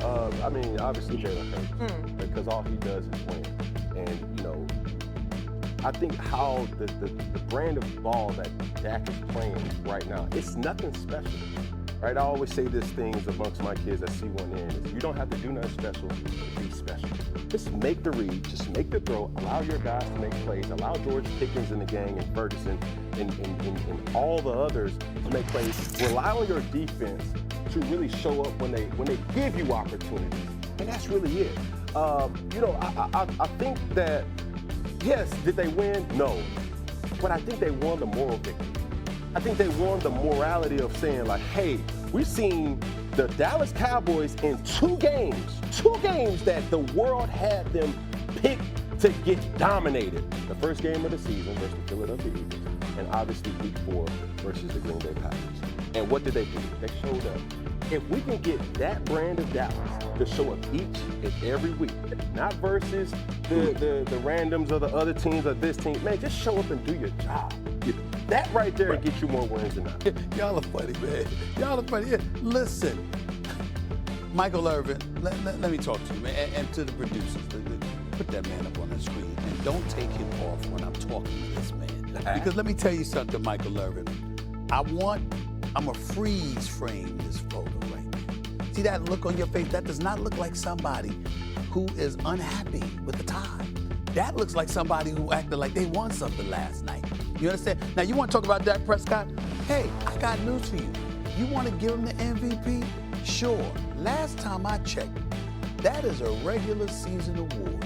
I mean, obviously Jalen Hurts, because all he does is win. And, I think how the brand of ball that Dak is playing right now, it's nothing special, right? I always say this things amongst my kids at C1N is you don't have to do nothing special to be special. Just make the read, just make the throw, allow your guys to make plays, allow George Pickens and the gang and Ferguson and all the others to make plays. Rely on your defense to really show up when they give you opportunities. And that's really it. I think that, yes, did they win? No. But I think they won the moral victory. I think they won the morality of saying, like, hey, we've seen the Dallas Cowboys in two games that the world had them picked to get dominated. The first game of the season versus the Philadelphia Eagles, and obviously week 4 versus the Green Bay Packers. And what did they do? They showed up. If we can get that brand of Dallas to show up each and every week, not versus the randoms of the other teams or this team, man, just show up and do your job. That right there gets you more wins than not. Y'all are funny, man. Y'all are funny. Listen, Michael Irvin, let me talk to you, man, and to the producers. Put that man up on the screen and don't take him off when I'm talking to this man. Because let me tell you something, Michael Irvin. I'm a freeze frame this photo right now. See that look on your face? That does not look like somebody who is unhappy with the tie. That looks like somebody who acted like they won something last night. You understand? Now, you want to talk about Dak Prescott? Hey, I got news for you. You want to give him the MVP? Sure. Last time I checked, that is a regular season award.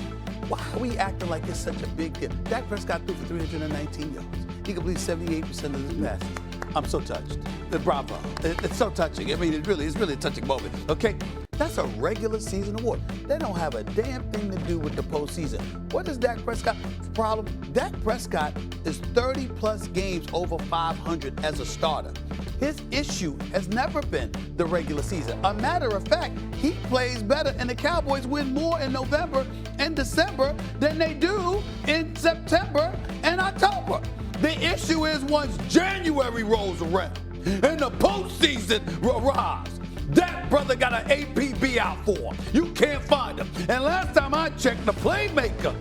Why are we acting like it's such a big deal? Dak Prescott threw for 319 yards. He completed 78% of his passes. I'm so touched. Bravo. It's so touching. I mean, it's really a touching moment. Okay? That's a regular season award. They don't have a damn thing to do with the postseason. What is Dak Prescott's problem? Dak Prescott is 30-plus games over 500 as a starter. His issue has never been the regular season. A matter of fact, he plays better, and the Cowboys win more in November and December than they do in September and October. The issue is once January rolls around and the postseason arrives, that brother got an APB out for him. You can't find him. And last time I checked, the playmaker,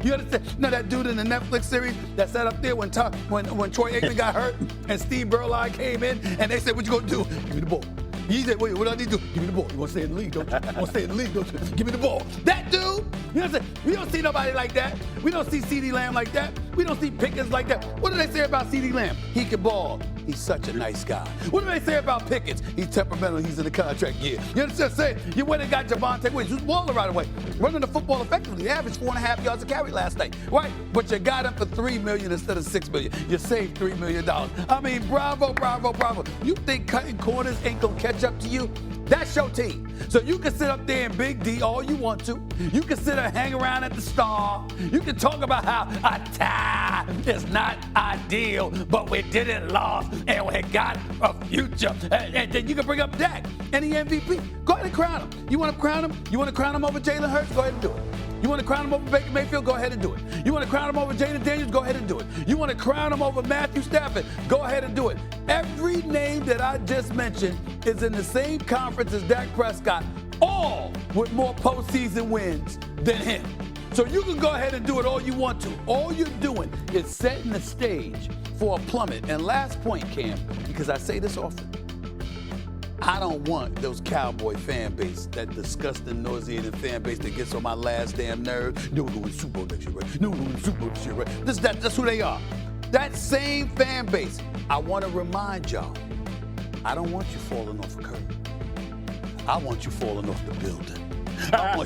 you understand? Now that dude in the Netflix series that sat up there when Troy Aikman got hurt and Steve Berline came in and they said, what you gonna do? Give me the ball. He said, wait, what do I need to do? Give me the ball. You want to stay in the league, don't you? You want to stay in the league, don't you? Give me the ball. That dude, you know what I'm saying? We don't see nobody like that. We don't see CeeDee Lamb like that. We don't see Pickens like that. What do they say about CeeDee Lamb? He can ball. He's such a nice guy. What do they say about Pickens? He's temperamental. He's in the contract year. You understand what I'm saying? You went and got Javonte Williams, who's balling right away, running the football effectively. He averaged 4.5 yards a carry last night, right? But you got him for $3 million instead of $6 million. You saved $3 million. I mean, bravo, bravo, bravo. You think cutting corners ain't gonna catch up to you? That's your team. So you can sit up there in Big D all you want to. You can sit and hang around at the Star. You can talk about how a tie is not ideal, but we didn't lose and we got a future. And then you can bring up Dak and the MVP. Go ahead and crown him. You want to crown him? You want to crown him over Jalen Hurts? Go ahead and do it. You want to crown him over Baker Mayfield? Go ahead and do it. You want to crown him over Jaden Daniels? Go ahead and do it. You want to crown him over Matthew Stafford? Go ahead and do it. Every name that I just mentioned is in the same conference as Dak Prescott, all with more postseason wins than him. So you can go ahead and do it all you want to. All you're doing is setting the stage for a plummet. And last point, Cam, because I say this often, I don't want those Cowboy fan base, that disgusting, nauseating fan base that gets on my last damn nerve. No, we're going to Super Bowl next year, right? No, we're going to Super Bowl this year, right? That's who they are. That same fan base. I want to remind y'all, I don't want you falling off a curb. I want you falling off the building. I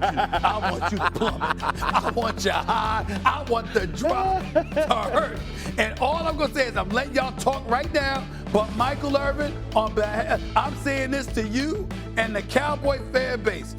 want you to plummet. I want you high. I want the drop to hurt. And all I'm going to say is I'm letting y'all talk right now. But Michael Irvin, on behalf, I'm saying this to you and the Cowboy fan base.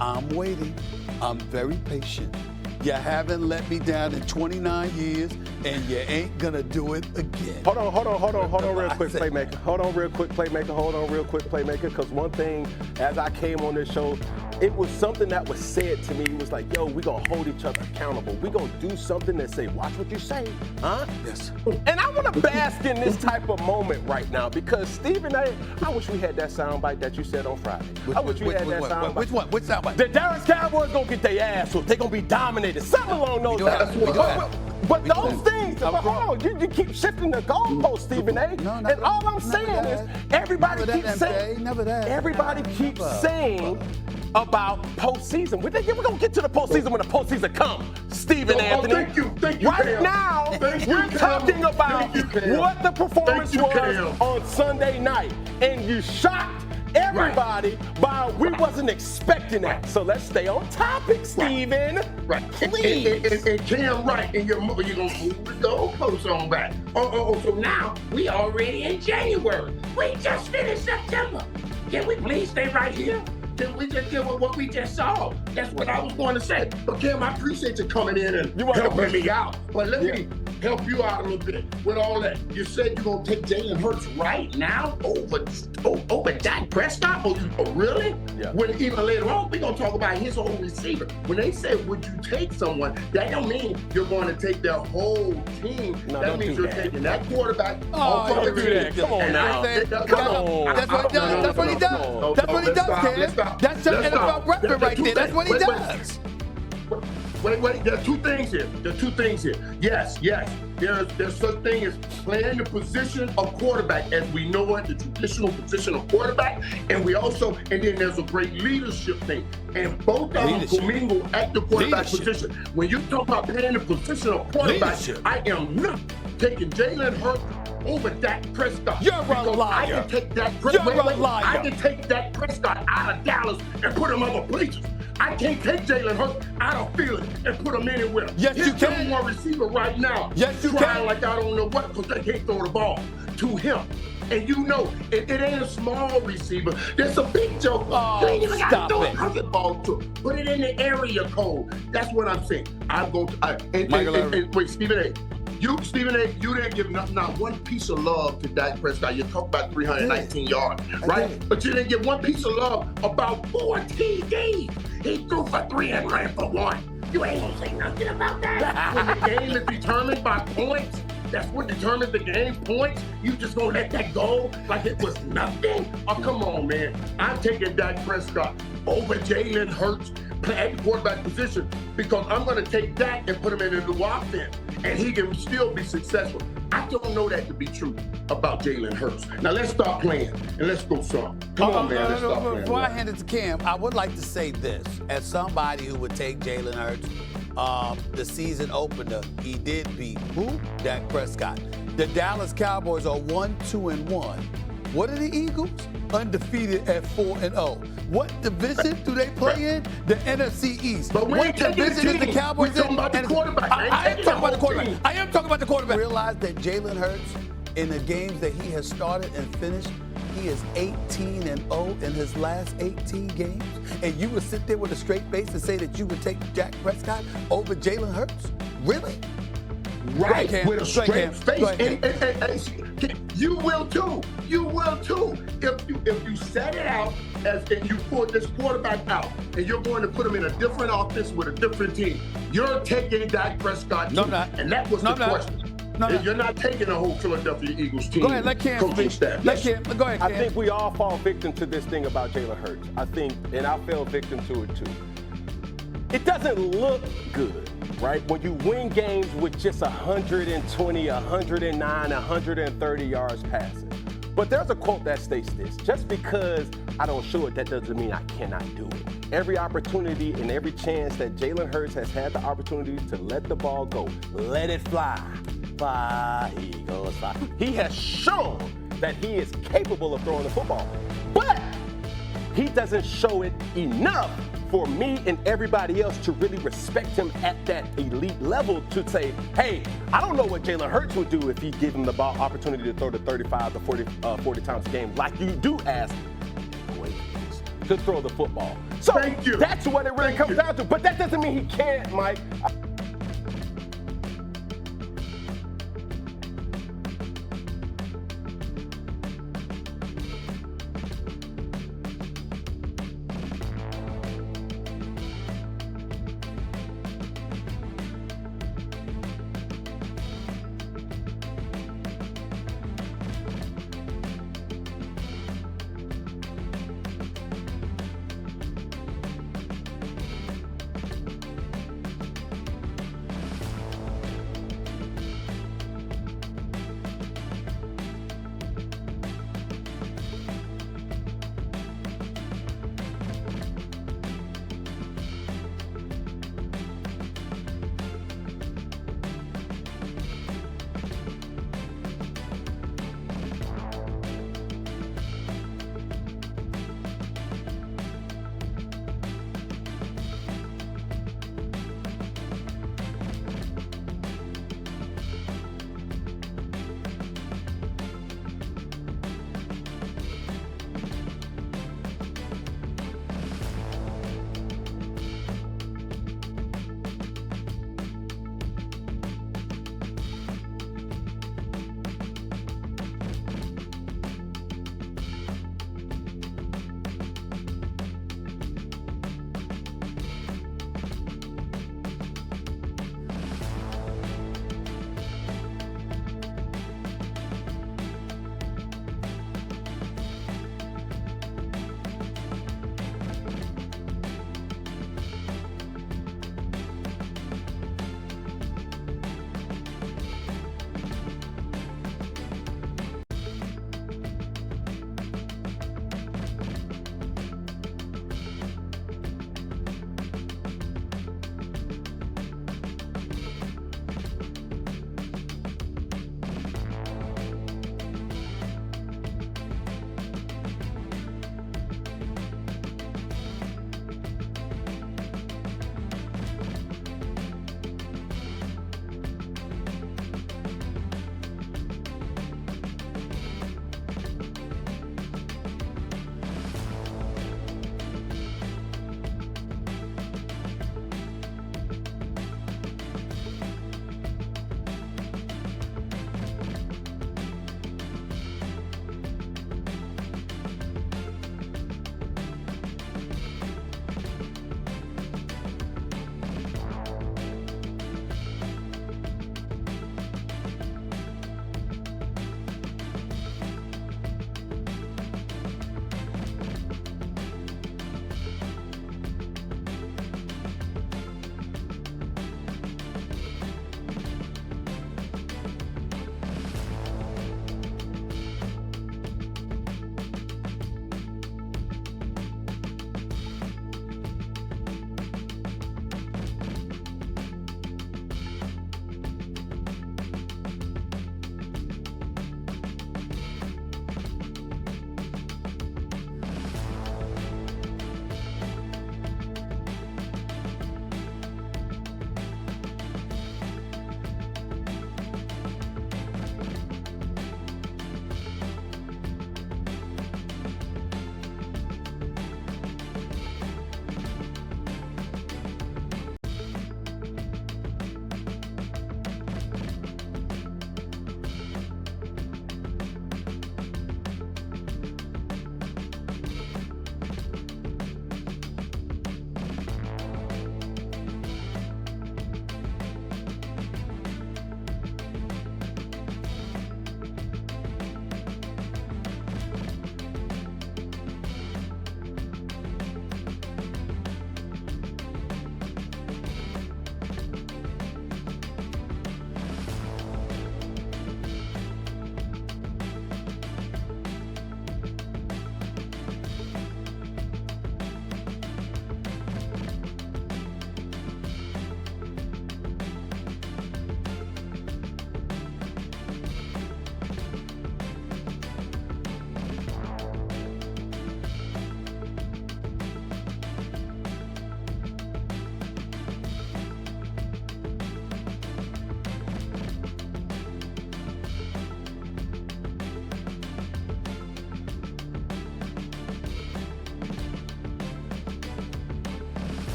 I'm waiting. I'm very patient. You haven't let me down in 29 years. and you ain't gonna do it again. Hold on real quick, playmaker. Hold on real quick, playmaker, because one thing, as I came on this show, it was something that was said to me. It was like, yo, we gonna hold each other accountable. We gonna do something that say, watch what you say, huh? Yes. And I wanna bask in this type of moment right now because Stephen A., I wish we had that soundbite that you said on Friday. I wish we had that soundbite. Which one? Which soundbite? The Dallas Cowboys gonna get their ass whooped. They gonna be dominated. Something along those lines. But those things, hold on, you keep shifting the goalposts, Stephen A. And all I'm saying is, everybody keeps saying about postseason. We're gonna get to the postseason when the postseason comes, Stephen Anthony. Thank you, right now, we're talking about what the performance was on Sunday night, and you shocked everybody by we wasn't expecting that. So let's stay on topic, Stephen. Right. Please. And Cam, right, and you're gonna move the goalposts on back. So now we already in January. We just finished September. Can we please stay right here? Can we just deal with what we just saw? That's what I was going to say. But Cam, I appreciate you coming in and helping me out. But let me help you out a little bit with all that. You said you're going to take Jalen Hurts right now over Dak Prescott? Oh, really? Yeah. When even later on, we're going to talk about his whole receiver. When they say, would you take someone, that don't mean you're going to take their whole team. No, that means you're taking that quarterback. Don't do that. Come on now. Come on. That's what he does. That's what he does. That's what he does, Cam. That's just NFL record right there. That's what he does. Wait. There are two things here. Yes. There's such thing as playing the position of quarterback as we know it, the traditional position of quarterback, and then there's a great leadership thing. And both of them commingle at the quarterback position. When you talk about playing the position of quarterback, I am not taking Jalen Hurts over Dak Prescott. You're a liar. I can take Dak Prescott out of Dallas and put him other places. I can't take Jalen Hurts out of Philly and put him anywhere. Yes, you can. He's one receiver right now. Yes, you trying can. like I don't know what because they can't throw the ball to him. And you know, it ain't a small receiver. There's a big joke. You ain't even got to throw a cricket ball to him. Put it in the area code. That's what I'm saying. I'm going to. Wait, Stephen A. You didn't give not one piece of love to Dak Prescott. You talk about 319 yards, right? But you didn't give one piece of love about 14 games. He threw for 3 and ran for 1. You ain't gonna say nothing about that. When the game is determined by points, that's what determines the game, points. You just gonna let that go like it was nothing? Oh, come on, man. I'm taking Dak Prescott over Jalen Hurts at the quarterback position because I'm gonna take Dak and put him in a new offense, and he can still be successful. I don't know that to be true about Jalen Hurts. Now let's stop playing and let's go some. Come on, man. Let's stop playing. Before I hand it to Cam, I would like to say this. As somebody who would take Jalen Hurts, the season opener, he did beat who? Dak Prescott. The Dallas Cowboys are 1-2-1. What are the Eagles? Undefeated at 4-0. What division do they play in? The NFC East. But what division is the Cowboys in? We're talking about the quarterback. I am talking about the quarterback. Realize that Jalen Hurts, in the games that he has started and finished, he is 18-0 in his last 18 games. And you would sit there with a straight face and say that you would take Dak Prescott over Jalen Hurts? Really? Right, with a straight face. And you will too. You will too. If you set it out and you put this quarterback out and you're going to put him in a different offense with a different team, you're taking Dak Prescott too. No, I'm not. And that was the question. No. You're not taking the whole Philadelphia Eagles team. Go ahead, let Cam speak. Go ahead, Cam. I think we all fall victim to this thing about Jalen Hurts. I think, and I fell victim to it too. It doesn't look good, right? When you win games with just 120, 109, 130 yards passing. But there's a quote that states this: just because I don't show it, that doesn't mean I cannot do it. Every opportunity and every chance that Jalen Hurts has had the opportunity to let the ball go, let it fly. Fly, he goes fly. He has shown that he is capable of throwing the football, but he doesn't show it enough for me and everybody else to really respect him at that elite level to say, hey, I don't know what Jalen Hurts would do if he gave him the ball opportunity to throw the 35 to 40 times a game like you do ask to throw the football. So that's what it really comes down to. But that doesn't mean he can't, Mike.